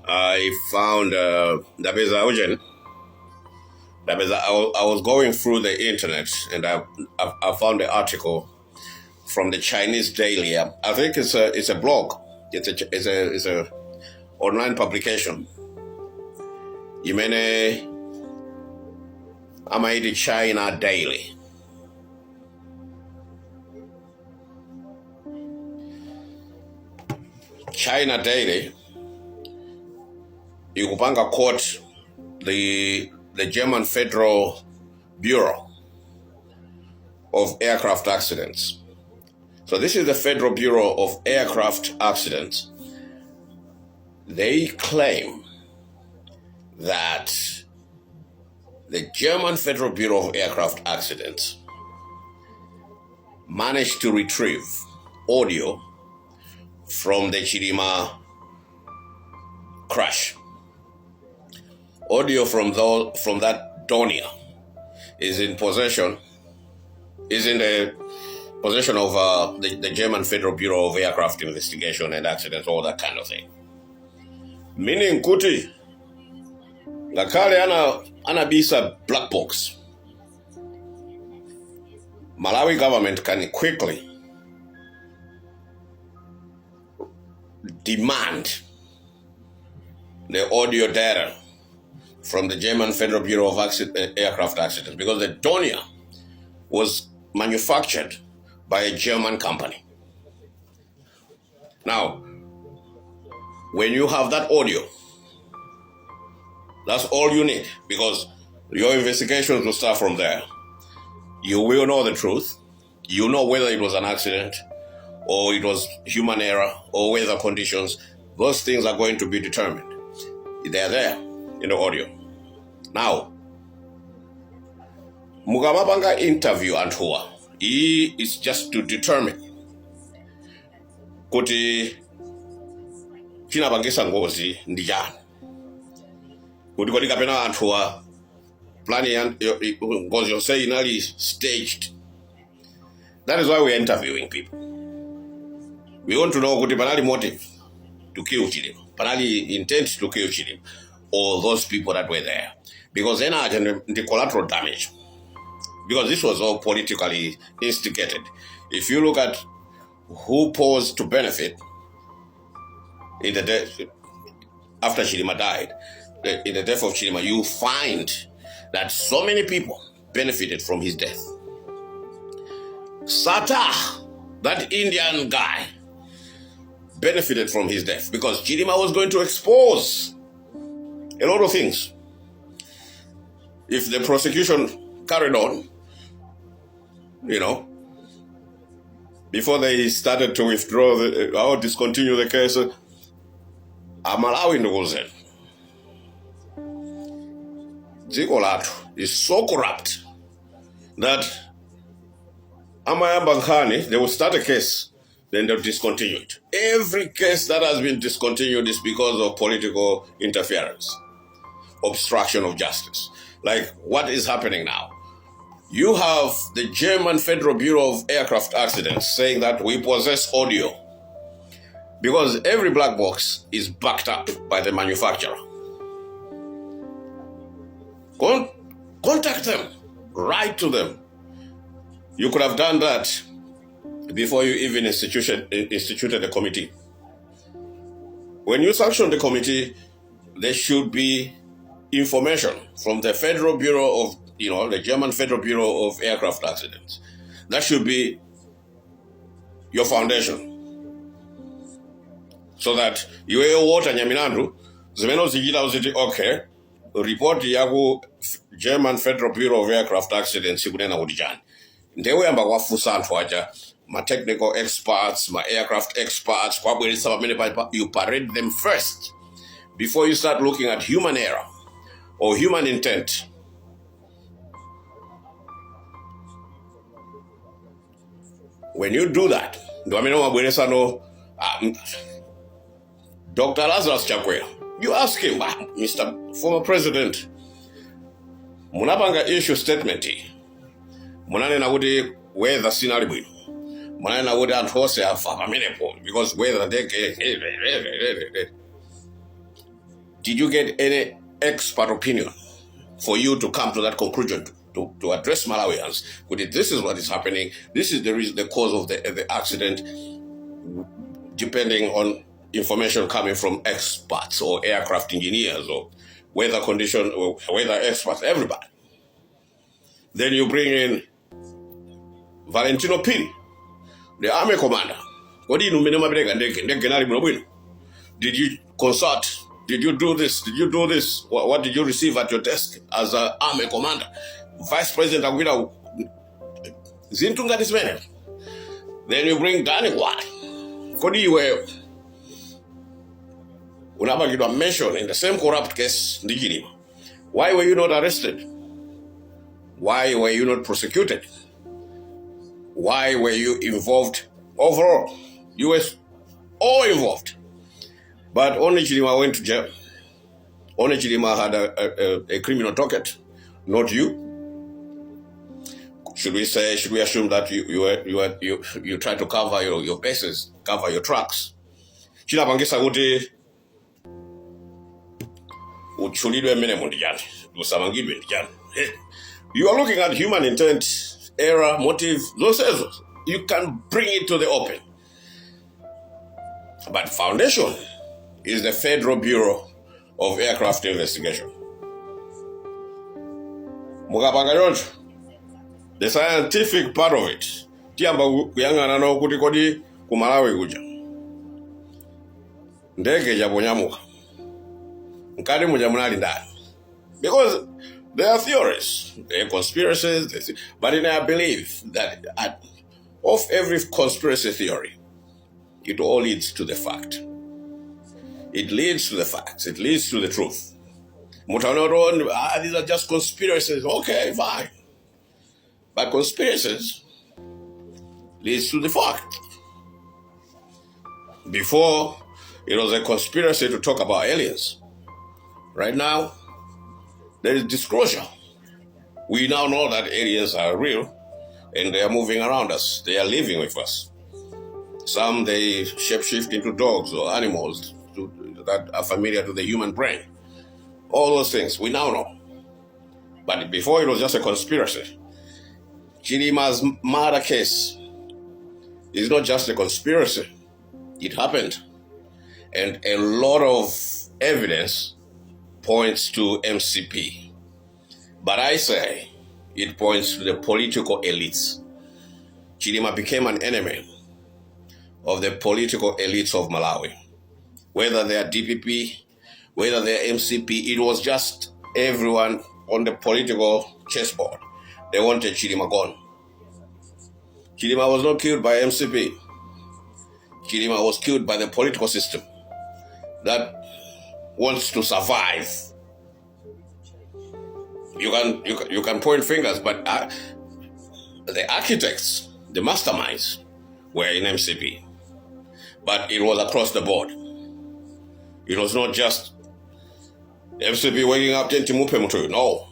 I found I was going through the internet and I found the article from the Chinese Daily. I think it's a blog. It's a online publication. Imene Amaidi China Daily. China Daily. Ikupanga court the German Federal Bureau of Aircraft Accidents. So this is the Federal Bureau of Aircraft Accidents. They claim that the German Federal Bureau of Aircraft Accidents managed to retrieve audio from the Chirima crash. Audio from that Donia is in the possession of the German Federal Bureau of Aircraft Investigation and Accidents, all that kind of thing. Meaning kuti ngakale anabisa black box. Malawi government can quickly demand the audio data from the German Federal Bureau of Aircraft Accidents, because the Donia was manufactured by a German company. Now, when you have that audio, that's all you need, because your investigations will start from there. You will know the truth. You know whether it was an accident or it was human error or weather conditions. Those things are going to be determined. They're there in the audio. Now, Mugamabanga interview Antua. He is just to determine kuti chinabangisa ngozi ndijani. Kuti kodi kapena Antua planning ngozi yonse inali staged. That is why we are interviewing people. We want to know kuti panali motive to kill Chilima, panali intent to kill Chilima, or those people that were there. Because then the collateral damage. Because this was all politically instigated. If you look at who posed to benefit in the death, after Chilima died, in the death of Chilima, you find that so many people benefited from his death. Sata, that Indian guy, benefited from his death because Chilima was going to expose a lot of things. If the prosecution carried on, before they started to withdraw or discontinue the case, I'm allowing the Gozen. Zikolat is so corrupt that Amayamba Khani, they will start a case, then they'll discontinue it. Every case that has been discontinued is because of political interference, obstruction of justice. Like what is happening now? You have the German Federal Bureau of Aircraft Accidents saying that we possess audio because every black box is backed up by the manufacturer. Contact them, write to them. You could have done that before you even instituted a committee. When you sanction the committee, there should be information from the Federal Bureau of, the German Federal Bureau of Aircraft Accidents. That should be your foundation. So that you water Nyaminandu, Zimeno Zigida was okay, report yaku German Federal Bureau of Aircraft Accidents, Sigurena Udijan. They were my technical experts, my aircraft experts, you parade them first before you start looking at human error or human intent. When you do that, Dr. Lazarus Chakwera, you ask him, Mr. Former President, Munapanga issue statement, Munane na would weather scenario. Munane would enforce a because weather they Did you get any expert opinion for you to come to that conclusion to address Malawians? This is what is happening. This is the reason, the cause of the accident, depending on information coming from experts or aircraft engineers or weather condition or weather experts, everybody. Then you bring in Valentino Pini, the army commander. Did you consult? Did you do this? Did you do this? What did you receive at your desk as an army commander? Vice President Aguila Zintunga this man. Then you bring Danny White. Kodi you Unabagidwa mentioned in the same corrupt case, Ndigirima. Why were you not arrested? Why were you not prosecuted? Why were you involved overall? You were all involved. But only Chilima went to jail. Only Chilima had a criminal docket, not you. Should we assume that you try to cover your bases, cover your tracks? Chila bangisa kuti uchulidwe mene mundijani, usamangidwe ndijani. You are looking at human intent, error, motive, those things. You can bring it to the open. But foundation is the Federal Bureau of Aircraft Investigation. The scientific part of it. Tiamba kuyangana no kuti kodi kumalawi kuja. Ndege jabonyamuka. Nkadi muja munali ndani. Because there are theories, there are conspiracies, but I believe that of every conspiracy theory, it all leads to the fact. It leads to the facts. It leads to the truth. These are just conspiracies. Okay, fine. But conspiracies leads to the fact. Before, it was a conspiracy to talk about aliens. Right now, there is disclosure. We now know that aliens are real and they are moving around us. They are living with us. Some, they shapeshift into dogs or animals that are familiar to the human brain. All those things, we now know. But before, it was just a conspiracy. Chilima's murder case is not just a conspiracy. It happened. And a lot of evidence points to MCP. But I say it points to the political elites. Chilima became an enemy of the political elites of Malawi. Whether they are DPP, whether they are MCP, it was just everyone on the political chessboard. They wanted Chilima gone. Chilima was not killed by MCP. Chilima was killed by the political system that wants to survive. You can point fingers, but the architects, the masterminds, were in MCP. But it was across the board. It was not just MCP waking up to no.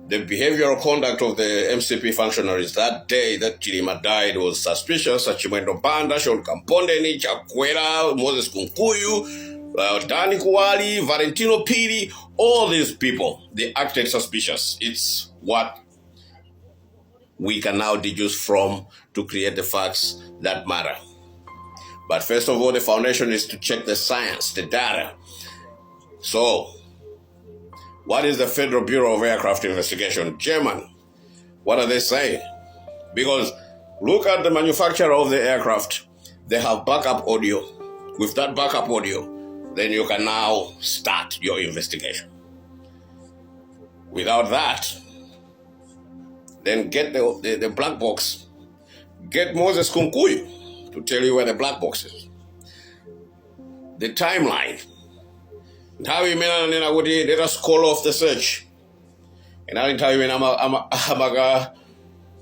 The behavioral conduct of the MCP functionaries that day that Chilima died was suspicious. Achimwendo Banda, Sean Kampondeni, Chakwera, Moses Kunkuyu, Dani Kuwali, Valentino Piri, all these people, they acted suspicious. It's what we can now deduce from to create the facts that matter. But first of all, the foundation is to check the science, the data. So, what is the Federal Bureau of Aircraft Investigation? German. What are they saying? Because look at the manufacturer of the aircraft. They have backup audio. With that backup audio, then you can now start your investigation. Without that, then get the black box. Get Moses Kunkuyu to tell you where the black box is. The timeline. Let us call off the search. And I'll tell you when I'm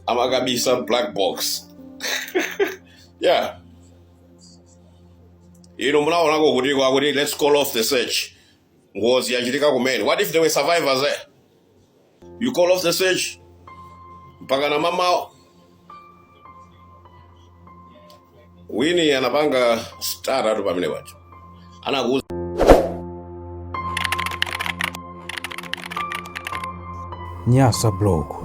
gonna be some black box. Yeah. Let's call off the search. What if there were survivors there? You call off the search. Pagana mama. Winnie anapanga start out of Ana Nyasa blog.